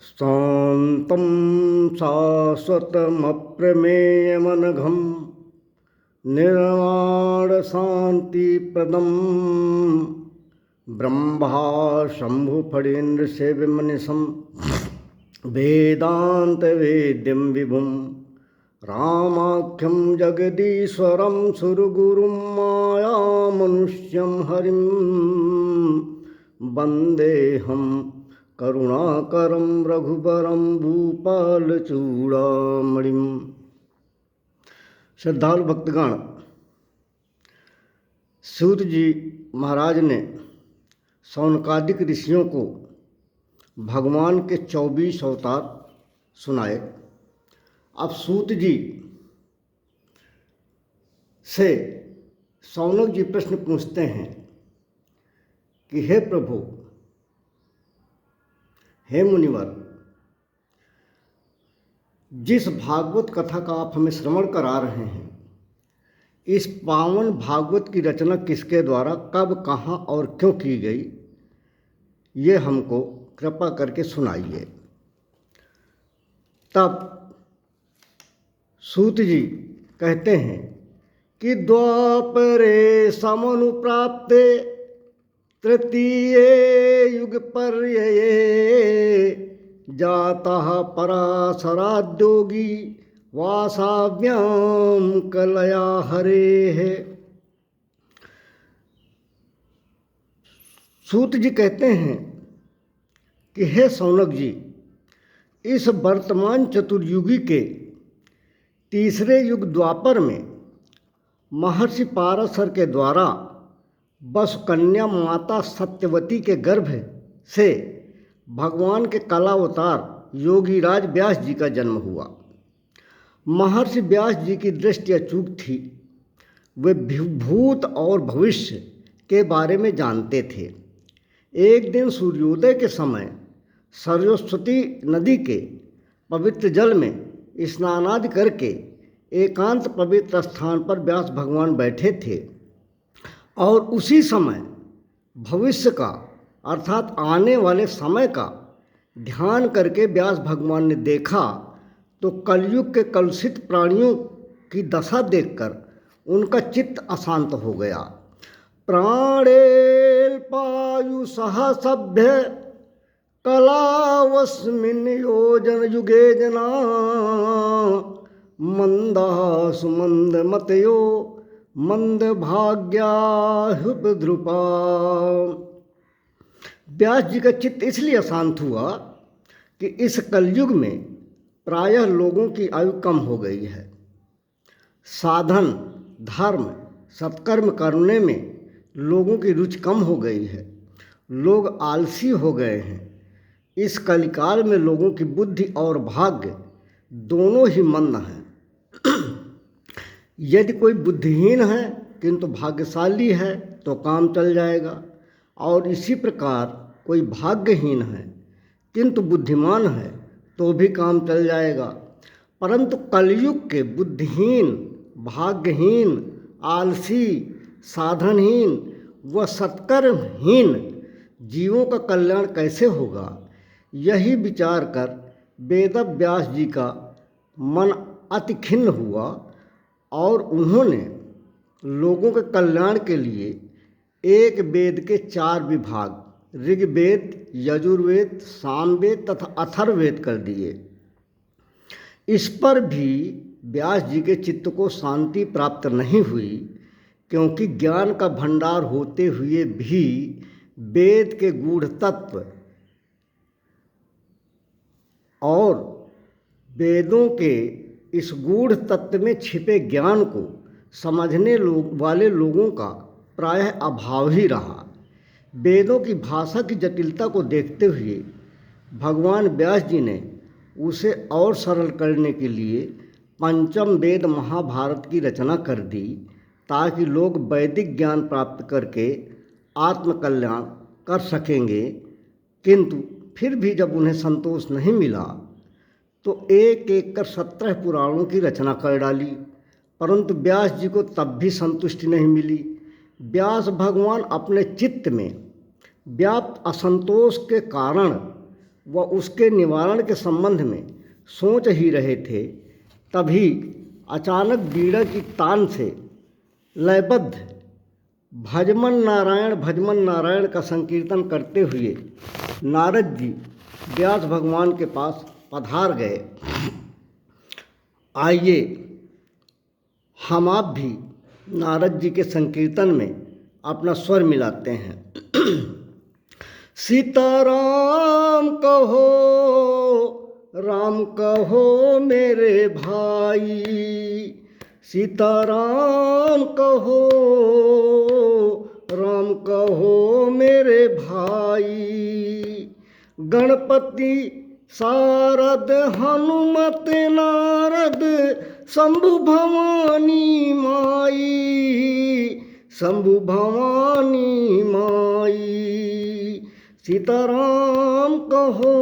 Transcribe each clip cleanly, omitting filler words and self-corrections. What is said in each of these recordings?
शान्तं शाश्वतमप्रमेयमनघं निर्वाणशान्तिप्रदं ब्रह्माशम्भुफणीन्द्रसेव्यमनिशं वेदान्तवेद्यं विभुं रामाख्यं जगदीश्वरं सुरगुरुं मायामनुष्यं हरिं वन्देऽहं करुणाकरं रघुबरं भूपालचूड़ामणिं। श्रद्धालु भक्तगण, सूत जी महाराज ने शौनकादिक ऋषियों को भगवान के 24 अवतार सुनाए। अब सूत जी से शौनक जी प्रश्न पूछते हैं कि हे प्रभु, हे मुनिवर, जिस भागवत कथा का आप हमें श्रवण करा रहे हैं, इस पावन भागवत की रचना किसके द्वारा, कब, कहाँ और क्यों की गई, ये हमको कृपा करके सुनाइए। तब सूत जी कहते हैं कि द्वापरे समनुप्राप्ते तृतीय युग पर्यये जातः पराशराद्योगी वासाव्याम कलया हरेः। सूत जी कहते हैं कि हे शौनक जी, इस वर्तमान चतुर्युगी के तीसरे युग द्वापर में महर्षि पाराशर के द्वारा वसुकन्या माता सत्यवती के गर्भ से भगवान के कलावतार योगीराज व्यास जी का जन्म हुआ। महर्षि व्यास जी की दृष्टि अचूक थी। वे भूत और भविष्य के बारे में जानते थे। एक दिन सूर्योदय के समय सरस्वती नदी के पवित्र जल में स्नानादि करके एकांत पवित्र स्थान पर व्यास भगवान बैठे थे और उसी समय भविष्य का अर्थात आने वाले समय का ध्यान करके व्यास भगवान ने देखा तो कलयुग के कलुषित प्राणियों की दशा देखकर उनका चित्त अशांत हो गया। प्राणेल्पायु सह सभ्य कलावस्मिन् योजन युगे जना मंदा सुमंद मतयो मंद भाग्याहुपद्रुपा। व्यास जी का चित्त इसलिए अशांत हुआ कि इस कलयुग में प्रायः लोगों की आयु कम हो गई है। साधन, धर्म, सत्कर्म करने में लोगों की रुचि कम हो गई है। लोग आलसी हो गए हैं। इस कलिकाल में लोगों की बुद्धि और भाग्य दोनों ही मंद हैं। यदि कोई बुद्धिहीन है किंतु भाग्यशाली है तो काम चल जाएगा, और इसी प्रकार कोई भाग्यहीन है किंतु बुद्धिमान है तो भी काम चल जाएगा। परंतु कलयुग के बुद्धिहीन, भाग्यहीन, आलसी, साधनहीन व सत्कर्महीन जीवों का कल्याण कैसे होगा, यही विचार कर वेद व्यास जी का मन अति खिन्न हुआ और उन्होंने लोगों के कल्याण के लिए एक वेद के 4 विभाग ऋग्वेद, यजुर्वेद, सामवेद तथा अथर्ववेद कर दिए। इस पर भी व्यास जी के चित्त को शांति प्राप्त नहीं हुई, क्योंकि ज्ञान का भंडार होते हुए भी वेद के गूढ़ तत्व और वेदों के इस गूढ़ तत्व में छिपे ज्ञान को समझने वाले लोगों का प्रायः अभाव ही रहा। वेदों की भाषा की जटिलता को देखते हुए भगवान व्यास जी ने उसे और सरल करने के लिए पंचम वेद महाभारत की रचना कर दी, ताकि लोग वैदिक ज्ञान प्राप्त करके आत्मकल्याण कर सकेंगे। किंतु फिर भी जब उन्हें संतोष नहीं मिला तो एक एक कर 17 पुराणों की रचना कर डाली, परंतु व्यास जी को तब भी संतुष्टि नहीं मिली। व्यास भगवान अपने चित्त में व्याप्त असंतोष के कारण व उसके निवारण के संबंध में सोच ही रहे थे, तभी अचानक बीड़ा की तान से लयबद्ध भजमन नारायण का संकीर्तन करते हुए नारद जी व्यास भगवान के पास पधार गए। आइए हम आप भी नारद जी के संकीर्तन में अपना स्वर मिलाते हैं। सीताराम कहो, राम कहो मेरे भाई, सीताराम कहो, राम कहो मेरे भाई। गणपति शारद हनुमत नारद शंभु भवानी माई, शंभु भवानी माई। सीताराम कहो,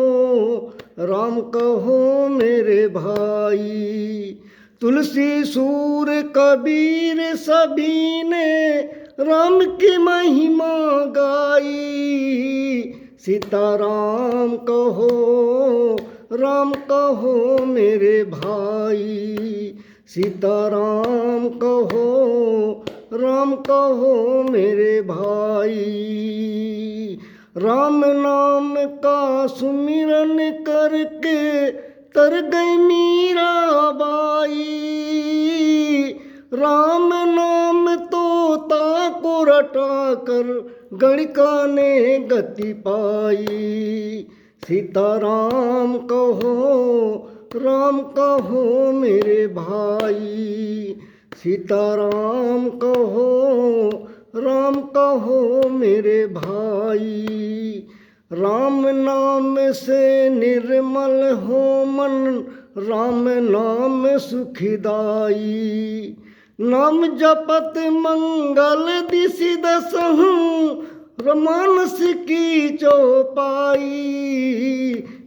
राम कहो मेरे भाई। तुलसी सूर कबीर सभी ने राम की महिमा गाई। सीताराम कहो, राम कहो मेरे भाई। सीताराम कहो, राम कहो मेरे भाई। राम नाम का सुमिरन करके तर गई मीराबाई। राम नाम तोता को रटा कर गणिका ने गति पाई। सीताराम कहो, राम कहो मेरे भाई। सीताराम कहो, राम कहो मेरे भाई। राम नाम से निर्मल हो मन, राम नाम सुखदाई। नाम जपत मंगल दिसि दसहु, मानस की चौपाई।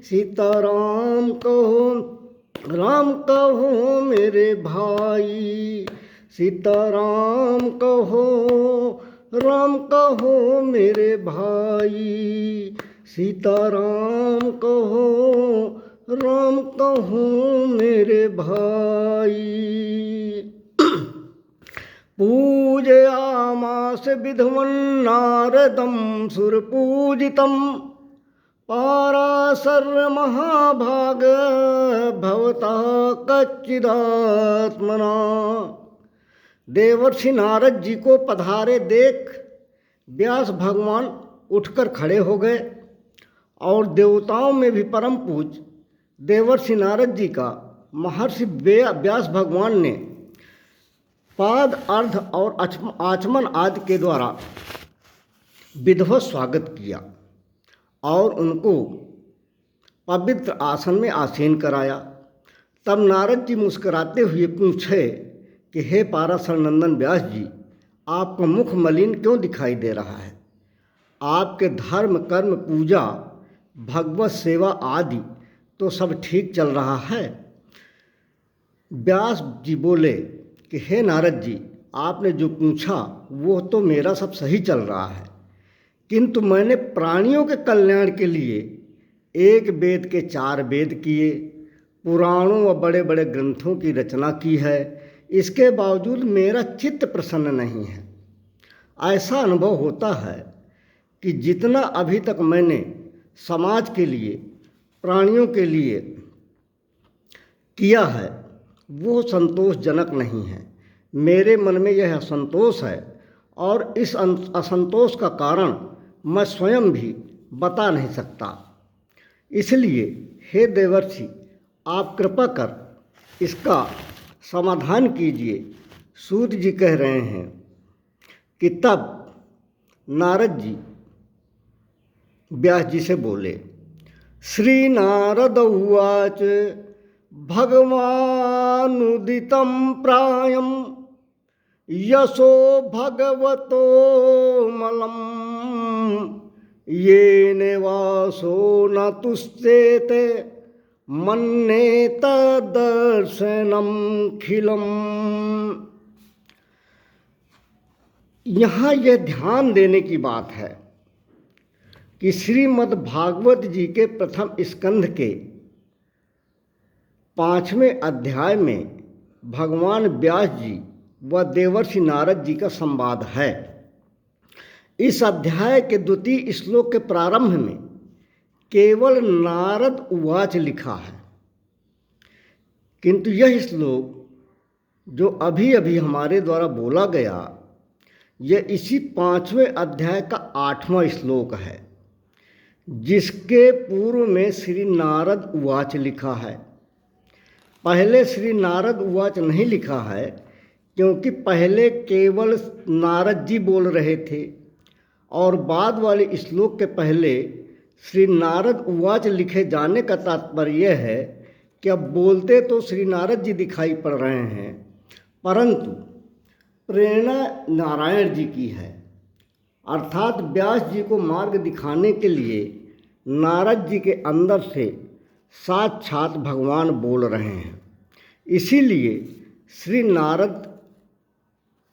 सीताराम कहो, राम कहो मेरे भाई। सीताराम कहो, राम कहो मेरे भाई। सीताराम कहो, राम कहो मेरे भाई। पूजयामास विध्वं नारदं सुरपूजितं, पाराशर महाभाग भवता कच्चिदात्मना। देवर्षि नारद जी को पधारे देख व्यास भगवान उठकर खड़े हो गए और देवताओं में भी परम पूज्य देवर्षि नारद जी का महर्षि व्यास भगवान ने पाद अर्ध और आचमन आदि के द्वारा विधिवत स्वागत किया और उनको पवित्र आसन में आसीन कराया। तब नारद जी मुस्कुराते हुए पूछे कि हे पाराशर नंदन व्यास जी, आपका मुख मलिन क्यों दिखाई दे रहा है? आपके धर्म कर्म पूजा भगवत सेवा आदि तो सब ठीक चल रहा है। व्यास जी बोले कि हे नारद जी, आपने जो पूछा वो तो मेरा सब सही चल रहा है, किंतु मैंने प्राणियों के कल्याण के लिए एक वेद के 4 वेद किए, पुराणों व बड़े बड़े ग्रंथों की रचना की है। इसके बावजूद मेरा चित्त प्रसन्न नहीं है। ऐसा अनुभव होता है कि जितना अभी तक मैंने समाज के लिए, प्राणियों के लिए किया है वो संतोषजनक नहीं है। मेरे मन में यह असंतोष है और इस असंतोष का कारण मैं स्वयं भी बता नहीं सकता। इसलिए हे देवर्षि, आप कृपा कर इसका समाधान कीजिए। सूत जी कह रहे हैं कि तब नारद जी व्यास जी से बोले। श्री नारद उवाच भगवानुदितं प्रायं यशो भगवतो मलं, येन वासो न तुष्येते मन्ये तद्दर्शनं खिलम्। यहाँ यह ध्यान देने की बात है कि श्रीमद् भागवत जी के प्रथम स्कंध के 5वें अध्याय में भगवान व्यास जी व देवर्षि नारद जी का संवाद है। इस अध्याय के द्वितीय श्लोक के प्रारंभ में केवल नारद उवाच लिखा है, किंतु यह श्लोक जो अभी अभी हमारे द्वारा बोला गया, यह इसी 5वें अध्याय का 8वां श्लोक है, जिसके पूर्व में श्री नारद उवाच लिखा है। पहले श्री नारद उवाच नहीं लिखा है, क्योंकि पहले केवल नारद जी बोल रहे थे और बाद वाले श्लोक के पहले श्री नारद उवाच लिखे जाने का तात्पर्य यह है कि अब बोलते तो श्री नारद जी दिखाई पड़ रहे हैं, परंतु प्रेरणा नारायण जी की है। अर्थात व्यास जी को मार्ग दिखाने के लिए नारद जी के अंदर से साक्षात भगवान बोल रहे हैं। इसीलिए श्री नारद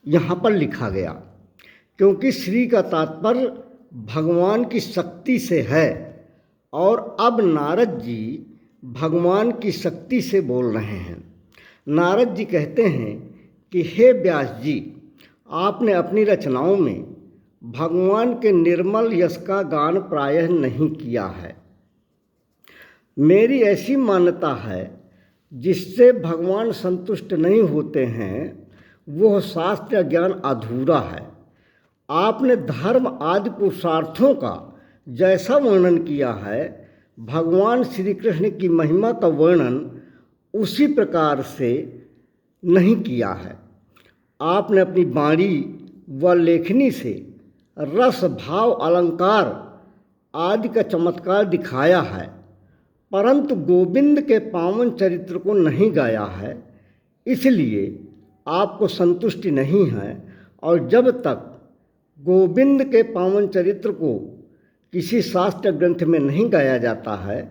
यहाँ पर लिखा गया, क्योंकि श्री का तात्पर्य भगवान की शक्ति से है और अब नारद जी भगवान की शक्ति से बोल रहे हैं। नारद जी कहते हैं कि हे व्यास जी, आपने अपनी रचनाओं में भगवान के निर्मल यश का गान प्रायः नहीं किया है। मेरी ऐसी मान्यता है जिससे भगवान संतुष्ट नहीं होते हैं, वह शास्त्र ज्ञान अधूरा है। आपने धर्म आदि पुरुषार्थों का जैसा वर्णन किया है, भगवान श्री कृष्ण की महिमा का वर्णन उसी प्रकार से नहीं किया है। आपने अपनी वाणी व लेखनी से रस भाव अलंकार आदि का चमत्कार दिखाया है, परंतु गोविंद के पावन चरित्र को नहीं गाया है, इसलिए आपको संतुष्टि नहीं है। और जब तक गोविंद के पावन चरित्र को किसी शास्त्र ग्रंथ में नहीं गाया जाता है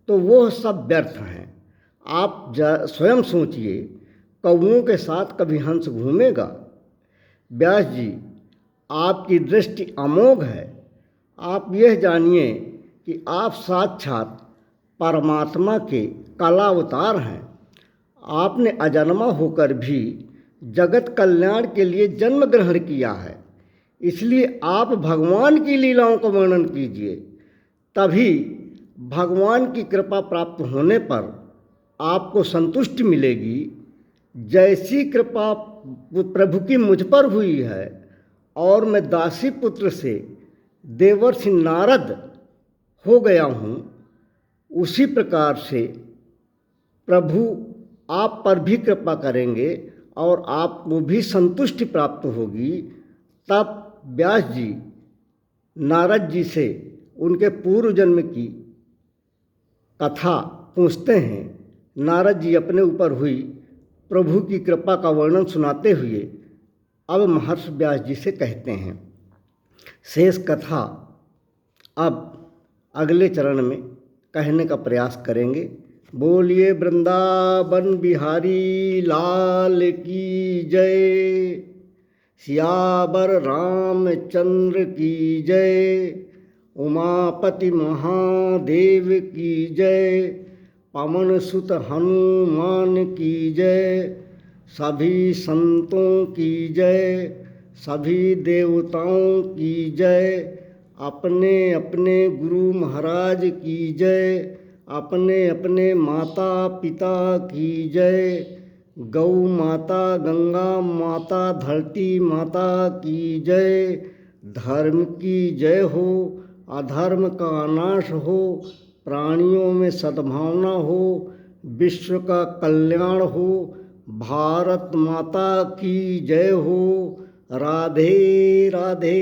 तो वह सब व्यर्थ हैं। आप स्वयं सोचिए, कौओं के साथ कभी हंस घूमेगा? व्यास जी, आपकी दृष्टि अमोघ है। आप यह जानिए कि आप साक्षात परमात्मा के कलावतार हैं। आपने अजन्मा होकर भी जगत कल्याण के लिए जन्म ग्रहण किया है, इसलिए आप भगवान की लीलाओं का वर्णन कीजिए, तभी भगवान की कृपा प्राप्त होने पर आपको संतुष्टि मिलेगी। जैसी कृपा प्रभु की मुझ पर हुई है और मैं दासी पुत्र से देवर्षि नारद हो गया हूँ, उसी प्रकार से प्रभु आप पर भी कृपा करेंगे और आपको भी संतुष्टि प्राप्त होगी। तब व्यास जी नारद जी से उनके पूर्व जन्म की कथा पूछते हैं। नारद जी अपने ऊपर हुई प्रभु की कृपा का वर्णन सुनाते हुए अब महर्षि व्यास जी से कहते हैं। शेष कथा अब अगले चरण में कहने का प्रयास करेंगे। बोलिए वृंदावन बिहारी लाल की जय, सियावर रामचंद्र की जय, उमापति महादेव की जय, पवन सुत हनुमान की जय, सभी संतों की जय, सभी देवताओं की जय, अपने अपने गुरु महाराज की जय, अपने अपने माता पिता की जय, गौ माता गंगा माता धरती माता की जय। धर्म की जय हो, अधर्म का नाश हो, प्राणियों में सद्भावना हो, विश्व का कल्याण हो, भारत माता की जय हो। राधे राधे।